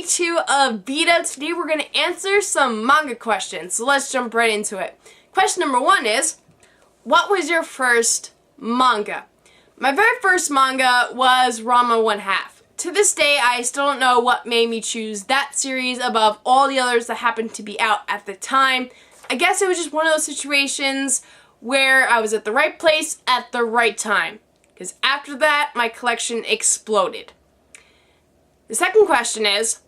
day 2 of VEDA. Today we're going to answer some manga questions, so let's jump right into it. Question number 1 is, what was your first manga? My very first manga was Ranma 1/2. To this day, I still don't know what made me choose that series above all the others that happened to be out at the time. I guess it was just one of those situations where I was at the right place at the right time. Because after that, my collection exploded. The second question is,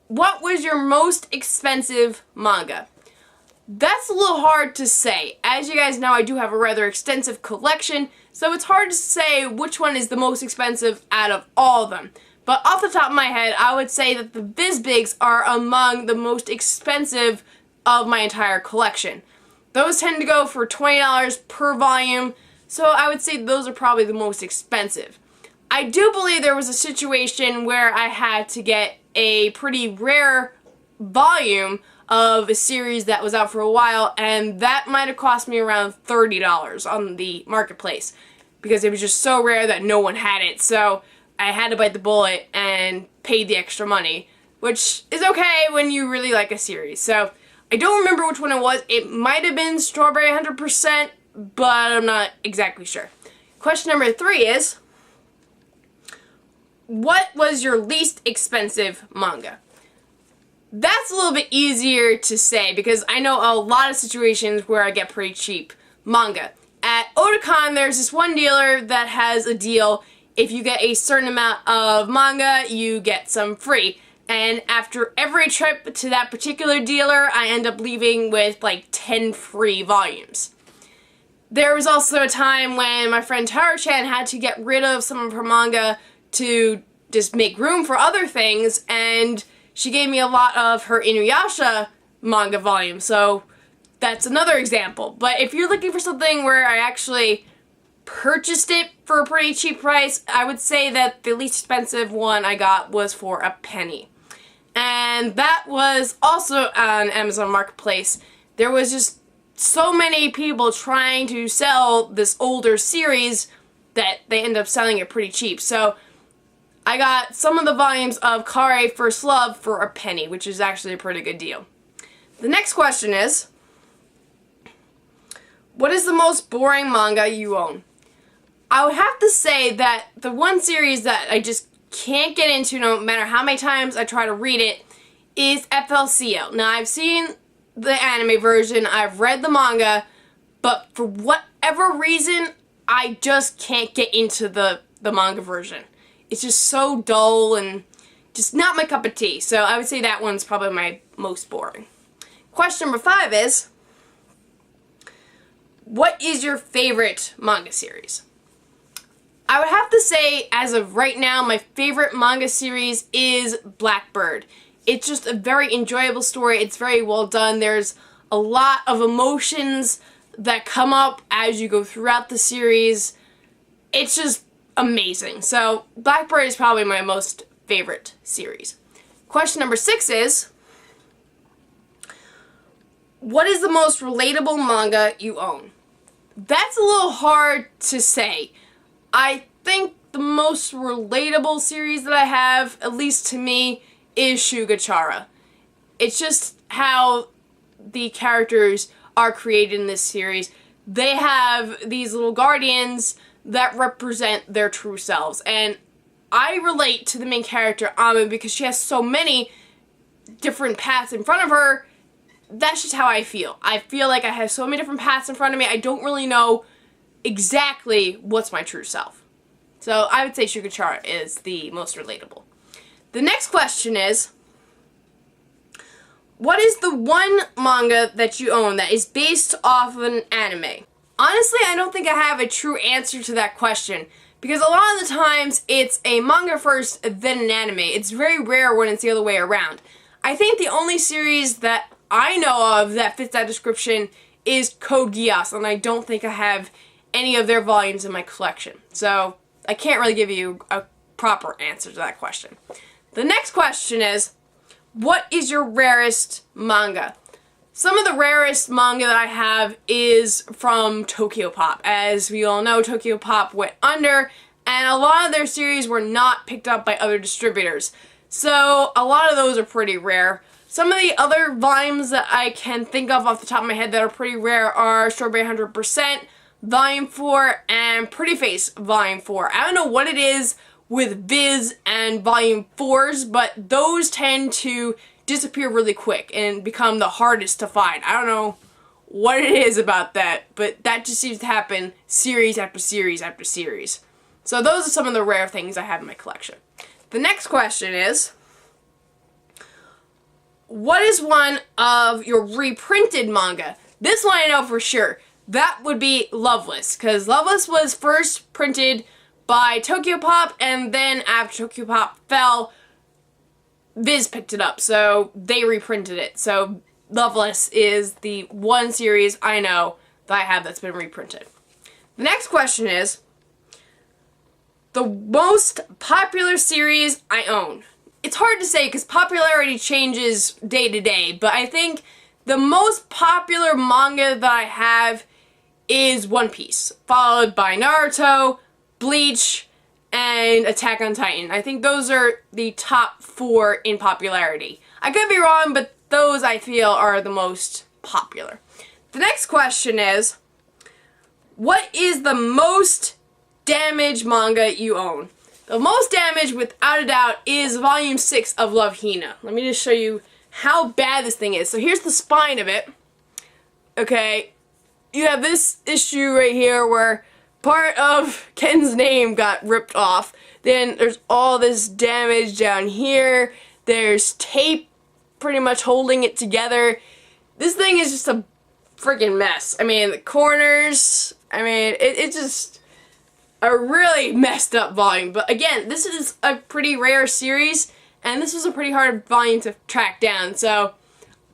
what was your most expensive manga? That's a little hard to say. As you guys know, I do have a rather extensive collection, so it's hard to say which one is the most expensive out of all of them. But off the top of my head, I would say that the VizBigs are among the most expensive of my entire collection. Those tend to go for $20 per volume, so I would say those are probably the most expensive. I do believe there was a situation where I had to get a pretty rare volume of a series that was out for a while, and that might have cost me around $30 on the marketplace because it was just so rare that no one had it. So I had to bite the bullet and pay the extra money, which is okay when you really like a series. So I don't remember which one it was. It might have been Strawberry 100%, but I'm not exactly sure. Question number 3 is, what was your least expensive manga? That's a little bit easier to say because I know a lot of situations where I get pretty cheap manga. At Otakon, there's this one dealer that has a deal. If you get a certain amount of manga, you get some free. And after every trip to that particular dealer, I end up leaving with like 10 free volumes. There was also a time when my friend Tara-chan had to get rid of some of her manga to just make room for other things, and she gave me a lot of her EmOUchiha manga volume, so that's another example. But if you're looking for something where I actually purchased it for a pretty cheap price, I would say that the least expensive one I got was for a penny. And that was also on Amazon Marketplace. There was just so many people trying to sell this older series that they end up selling it pretty cheap. So I got some of the volumes of Kare First Love for a penny, which is actually a pretty good deal. The next question is, what is the most boring manga you own? I would have to say that the one series that I just can't get into no matter how many times I try to read it is FLCL. Now, I've seen the anime version, I've read the manga, but for whatever reason, I just can't get into the manga version. It's just so dull and just not my cup of tea. So I would say that one's probably my most boring. Question number 5 is, what is your favorite manga series? I would have to say, as of right now, my favorite manga series is Blackbird. It's just a very enjoyable story. It's very well done. There's a lot of emotions that come up as you go throughout the series. It's just amazing. So Blackbird is probably my most favorite series. Question number 6 is, what is the most relatable manga you own? That's a little hard to say. I think the most relatable series that I have, at least to me, is Shugachara. It's just how the characters are created in this series. They have these little guardians that represent their true selves, and I relate to the main character, Ame, because she has so many different paths in front of her. That's just how I feel. I feel like I have so many different paths in front of me, I don't really know exactly what's my true self. So I would say Shugachara is the most relatable. The next question is, what is the one manga that you own that is based off of an anime? Honestly, I don't think I have a true answer to that question, because a lot of the times it's a manga first, then an anime. It's very rare when it's the other way around. I think the only series that I know of that fits that description is Code Geass, and I don't think I have any of their volumes in my collection. So I can't really give you a proper answer to that question. The next question is, what is your rarest manga? Some of the rarest manga that I have is from Tokyopop. As we all know, Tokyopop went under, and a lot of their series were not picked up by other distributors. So a lot of those are pretty rare. Some of the other volumes that I can think of off the top of my head that are pretty rare are Strawberry 100%, Volume 4, and Pretty Face Volume 4. I don't know what it is with Viz and Volume 4s, but those tend to disappear really quick and become the hardest to find. I don't know what it is about that, but that just seems to happen series after series after series. So those are some of the rare things I have in my collection. The next question is, what is one of your reprinted manga? This one I know for sure. That would be Loveless, because Loveless was first printed by Tokyopop, and then after Tokyopop fell, Viz picked it up, so they reprinted it. So Loveless is the one series I know that I have that's been reprinted. The next question is, the most popular series I own. It's hard to say because popularity changes day to day, but I think the most popular manga that I have is One Piece, followed by Naruto, Bleach, and Attack on Titan. I think those are the top 4 in popularity. I could be wrong, but those I feel are the most popular. The next question is, what is the most damaged manga you own? The most damaged, without a doubt, is Volume 6 of Love Hina. Let me just show you how bad this thing is. So here's the spine of it. Okay, you have this issue right here where part of Ken's name got ripped off. Then there's all this damage down here. There's tape pretty much holding it together. This thing is just a freaking mess. I mean, the corners, I mean, it's just a really messed up volume. But again, this is a pretty rare series, and this was a pretty hard volume to track down. So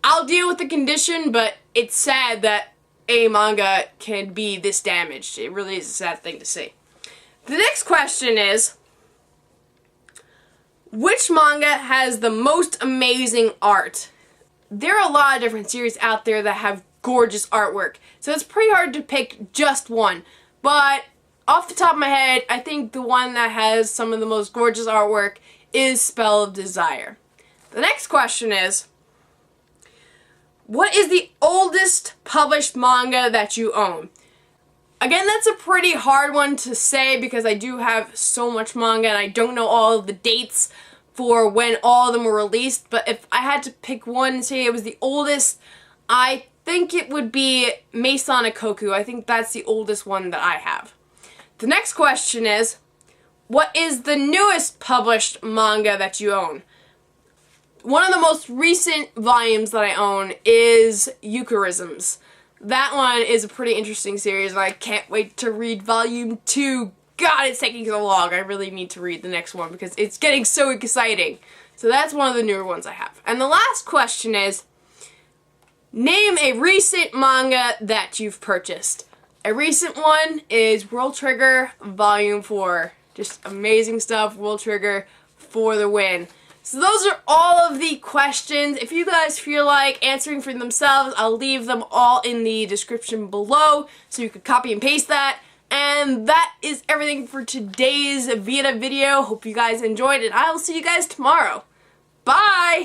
I'll deal with the condition, but it's sad that a manga can be this damaged. It really is a sad thing to see. The next question is, which manga has the most amazing art? There are a lot of different series out there that have gorgeous artwork, so it's pretty hard to pick just one. But off the top of my head, I think the one that has some of the most gorgeous artwork is Spell of Desire. The next question is, what is the oldest published manga that you own? Again, that's a pretty hard one to say because I do have so much manga and I don't know all of the dates for when all of them were released, but if I had to pick one and say it was the oldest, I think it would be Maison Ikoku. I think that's the oldest one that I have. The next question is, what is the newest published manga that you own? One of the most recent volumes that I own is Eucharisms. That one is a pretty interesting series, and I can't wait to read Volume 2. God, it's taking so long. I really need to read the next one because it's getting so exciting. So that's one of the newer ones I have. And the last question is, name a recent manga that you've purchased. A recent one is World Trigger Volume 4. Just amazing stuff. World Trigger for the win. So those are all of the questions. If you guys feel like answering for themselves, I'll leave them all in the description below so you can copy and paste that. And that is everything for today's VEDA video. Hope you guys enjoyed, and I will see you guys tomorrow. Bye!